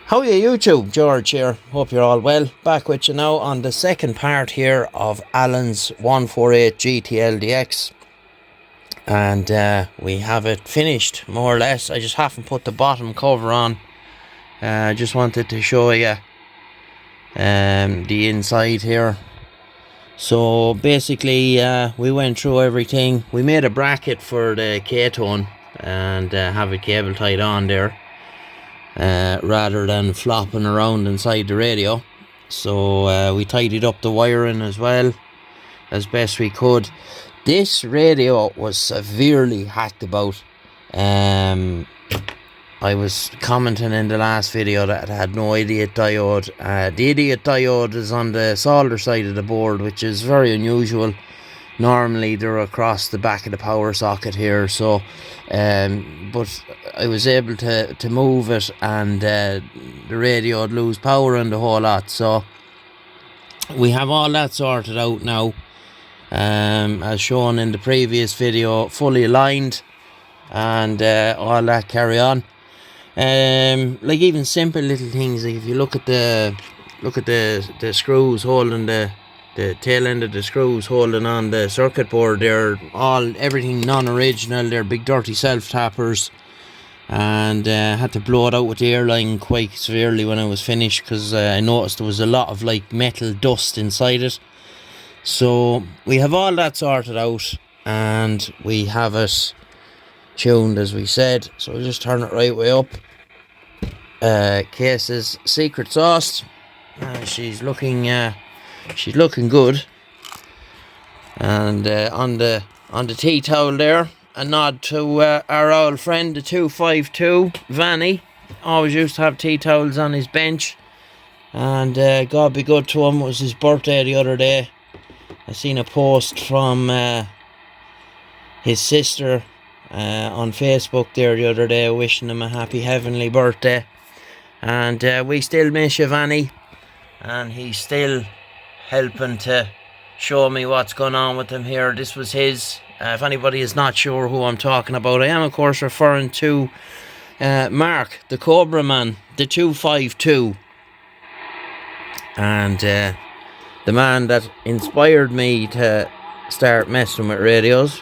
How are you YouTube? George here. Hope you're all well. Back with you now on the second part here of Alan's 148 Gtl-Dx. And we have it finished, more or less. I just haven't put the bottom cover on. I just wanted to show you the inside here. So basically we went through everything. We made a bracket for the ketone and have it cable tied on there. Rather than flopping around inside the radio. So we tidied up the wiring as well as best we could. This radio was severely hacked about. I was commenting in the last video that it had no idiot diode. The idiot diode is on the solder side of the board, which is very unusual. Normally they're across the back of the power socket here, so but I was able to move it, and the radio would lose power and the whole lot. So we have all that sorted out now, as shown in the previous video, fully aligned, and all that carry on. Like even simple little things, like if you look at the screws holding the tail end of the screws holding on the circuit board, they're everything non-original. They're big dirty self-tappers, and had to blow it out with the airline quite severely when I was finished, because I noticed there was a lot of like metal dust inside it. So we have all that sorted out, and we have it tuned as we said. So we'll just turn it right way up. Case is secret sauce. She's looking good, and on the tea towel there, a nod to our old friend, the 252 Vanny. Always used to have tea towels on his bench, and God be good to him. It was his birthday the other day. I seen a post from his sister on Facebook there the other day, wishing him a happy heavenly birthday. And we still miss you, Vanny, and he's still helping to show me what's going on with him here. This was his. If anybody is not sure who I'm talking about, I am of course referring to Mark, the Cobra man, the 252, and the man that inspired me to start messing with radios.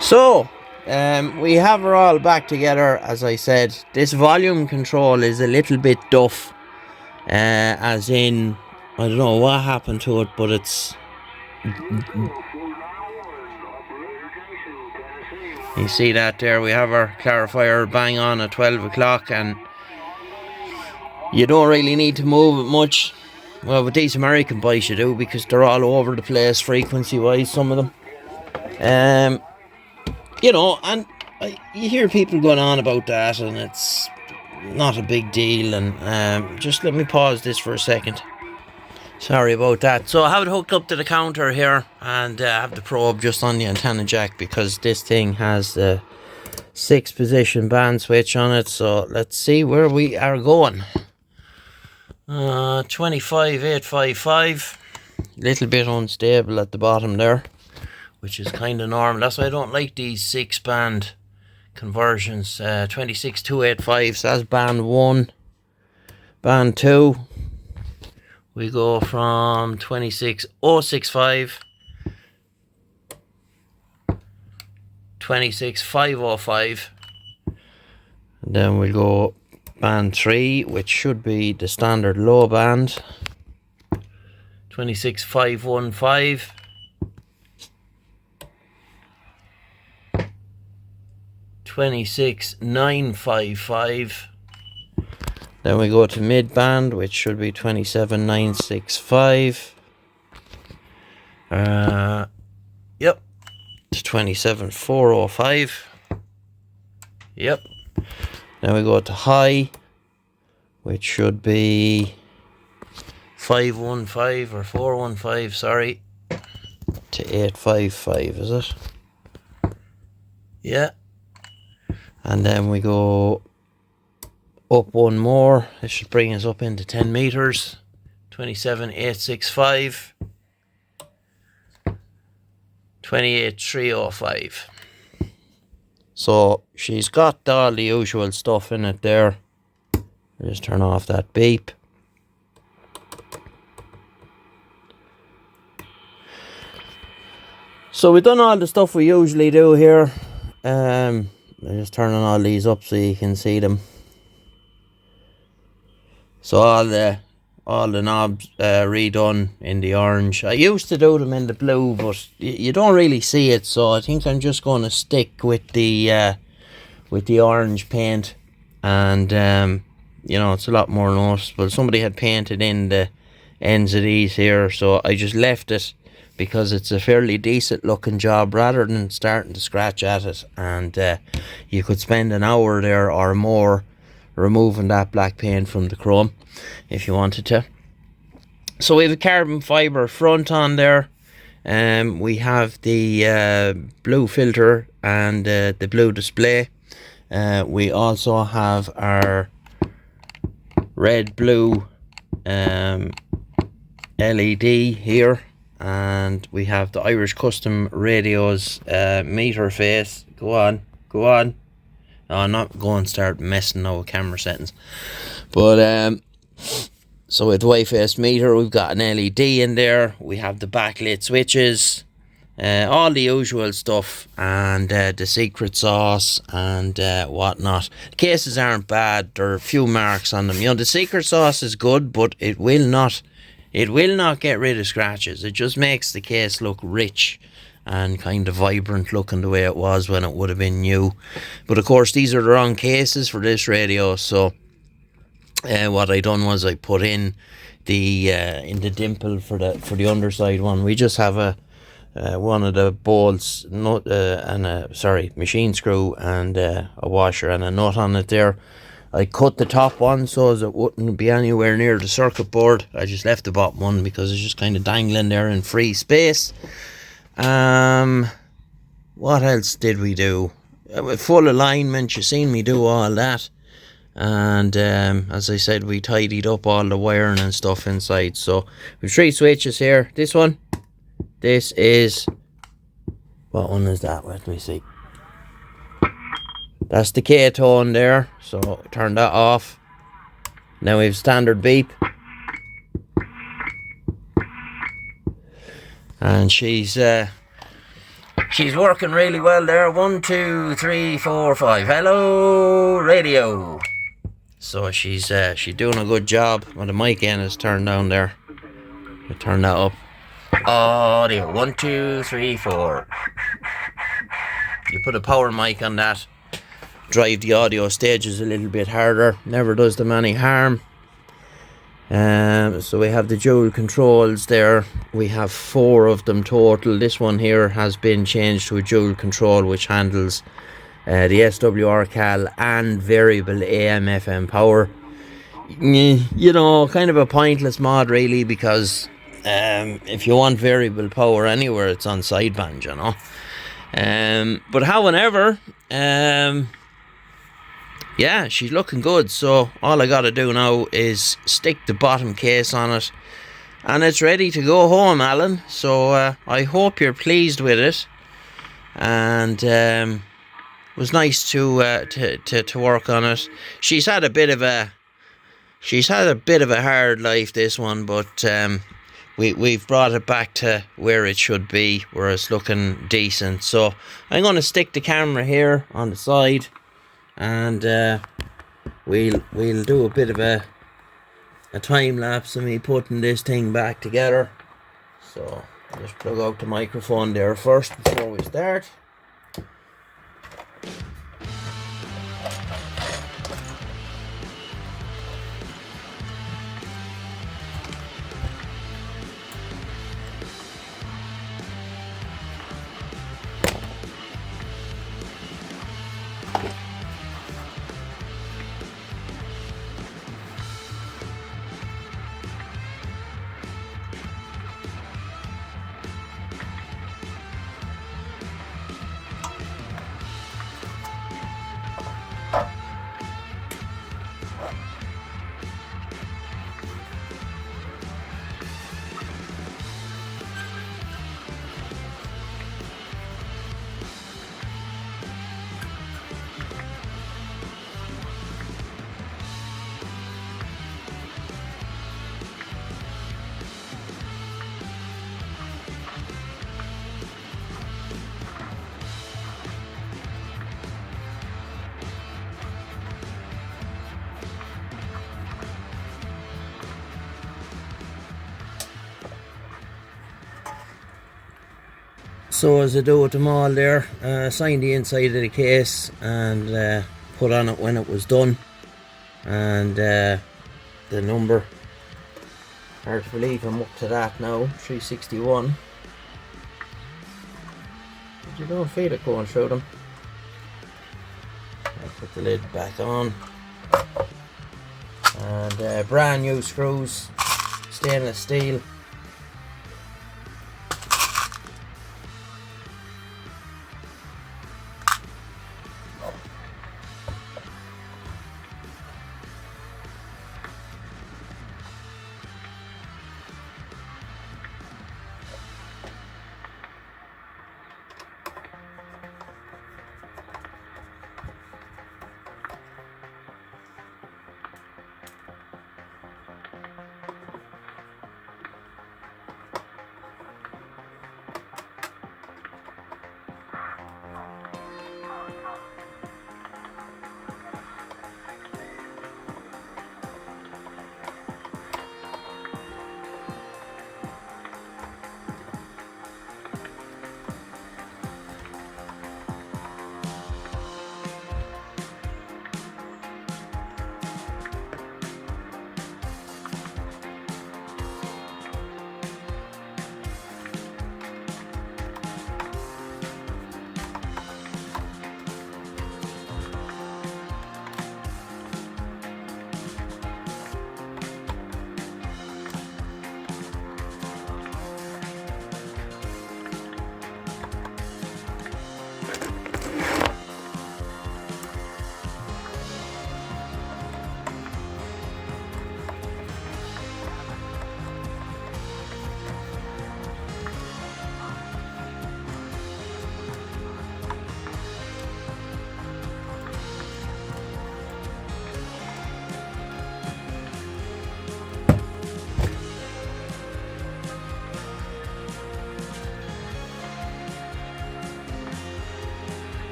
So we have her all back together. As I said, this volume control is a little bit duff, as in, I don't know what happened to it, but it's, you see that there, we have our clarifier bang on at 12 o'clock, and you don't really need to move it much. Well, with these American boys you do, because they're all over the place frequency wise, some of them. You know, and you hear people going on about that, and it's not a big deal. And just let me pause this for a second. Sorry about that. So I have it hooked up to the counter here, and I have the probe just on the antenna jack, because this thing has the 6-position band switch on it. So let's see where we are going. 25855. Little bit unstable at the bottom there, which is kind of normal. That's why I don't like these 6-band conversions. 26285, so that's band 1. Band 2, we go from 26065, 26505, and then we'll go band 3, which should be the standard low band, 26515, 26955. Then we go to mid band, which should be 27965. Yep. To 27405. Yep. Then we go to high, which should be 515 or 415, sorry, to 855, is it? Yeah. And then we go up one more. This should bring us up into 10 meters. 27865. 28305. So she's got all the usual stuff in it there. I'll just turn off that beep. So we've done all the stuff we usually do here. I'm just turning all these up so you can see them. So all the knobs redone in the orange. I used to do them in the blue, but you don't really see it. So I think I'm just going to stick with the orange paint, and you know, it's a lot more noticeable. Somebody had painted in the ends of these here, so I just left it because it's a fairly decent looking job rather than starting to scratch at it. And you could spend an hour there or more removing that black paint from the chrome if you wanted to. So we have a carbon fibre front on there. We have the blue filter and the blue display. We also have our red blue LED here, and we have the Irish Custom Radios meter face. Go on. No, I'm not going to start messing now with camera settings. But so with the Y-face meter, we've got an LED in there. We have the backlit switches, all the usual stuff, and the secret sauce and whatnot. The cases aren't bad. There are a few marks on them. You know, the secret sauce is good, but it will not get rid of scratches. It just makes the case look rich and kind of vibrant looking the way it was when it would have been new. But of course, these are the wrong cases for this radio, so what I done was I put in the dimple for the underside one. We just have a one of the bolts, nut, and a machine screw and a washer and a nut on it there. I cut the top one so as it wouldn't be anywhere near the circuit board. I just left the bottom one because it's just kind of dangling there in free space. What else did we do? Full alignment, you seen me do all that. And as I said, we tidied up all the wiring and stuff inside. So we've 3 switches here. This one, this is, what one is that? Let me see. That's the K-tone there, so turn that off. Now we have standard beep, and she's working really well there. 1, 2, 3, 4, 5. Hello, radio. So she's doing a good job. Well, the mic end is turned down there. I turn that up. Audio 1, 2, 3, 4. You put a power mic on that, drive the audio stages a little bit harder. Never does them any harm. So we have the dual controls there. We have 4 of them total. This one here has been changed to a dual control, which handles the SWR cal and variable AM FM power. You know, kind of a pointless mod really, because if you want variable power anywhere, it's on sideband, you know. But however, yeah, she's looking good. So all I gotta do now is stick the bottom case on it, and it's ready to go home, Alan. So I hope you're pleased with it. And it was nice to work on it. She's had a bit of a hard life, this one, but we've brought it back to where it should be, where it's looking decent. So I'm going to stick the camera here on the side, and we'll do a bit of a time lapse of me putting this thing back together. So just plug out the microphone there first before we start. So as I do with them all there, signed the inside of the case and put on it when it was done, and the number, hard to believe I'm up to that now, 361. But you don't feel it going through them. I'll put the lid back on, and brand new screws, stainless steel.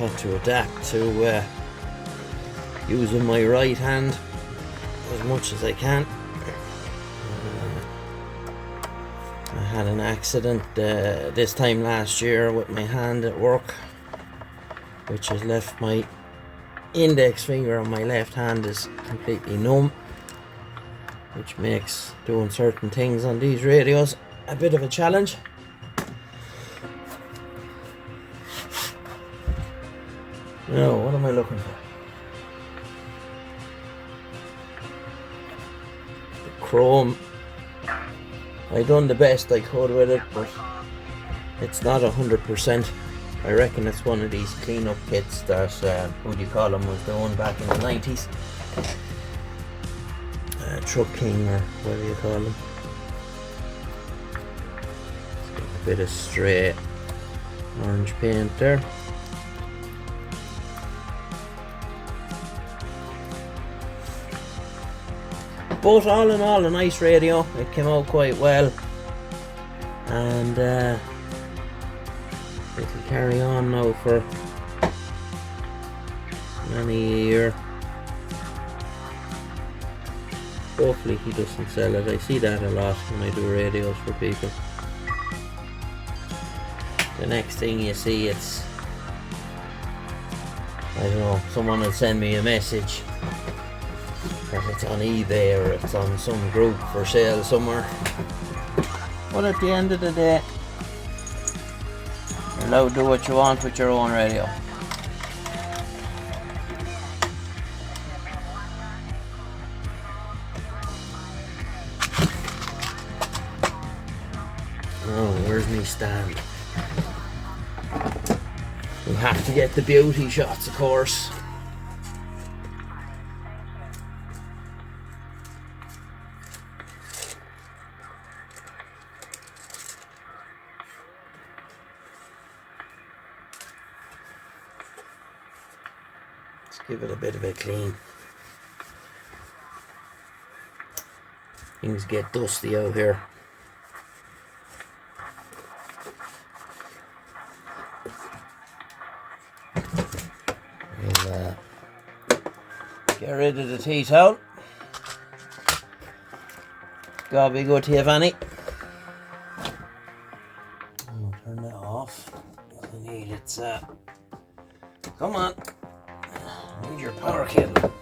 Had to adapt to using my right hand as much as I can. I had an accident this time last year with my hand at work, which has left my index finger on my left hand is completely numb, which makes doing certain things on these radios a bit of a challenge. Now, what am I looking for? The chrome. I done the best I could with it, but it's not 100%. I reckon it's one of these cleanup kits that what do you call them, was doing back in the 90s. Truck King, or whatever you call them. A bit of stray orange paint there. But all in all, a nice radio. It came out quite well, and it'll carry on now for many a year. Hopefully he doesn't sell it. I see that a lot when I do radios for people. The next thing you see, it's, I don't know, someone will send me a message that it's on eBay or it's on some group for sale somewhere. But at the end of the day, You're allowed to do what you want with your own radio. Oh, where's me stand? We have to get the beauty shots, of course. Let's give it a bit of a clean. Things get dusty out here. We'll get rid of the tea towel. Gotta be good to have any. I'll turn that off. Doesn't need it. Come on. Need your power cable.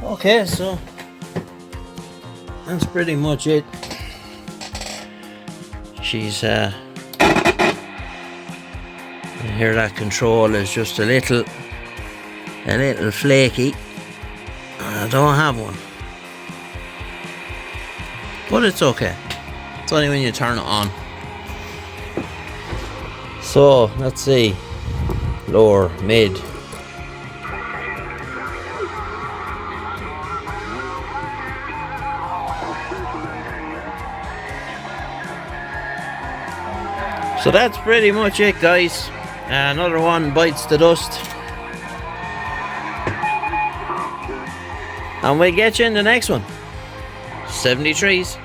Okay, so that's pretty much it. She's I hear that control is just a little flaky. I don't have one, but it's okay. It's only when you turn it on. So let's see, lower, mid. So that's pretty much it, guys. Another one bites the dust. And we'll get you in the next one. 73s.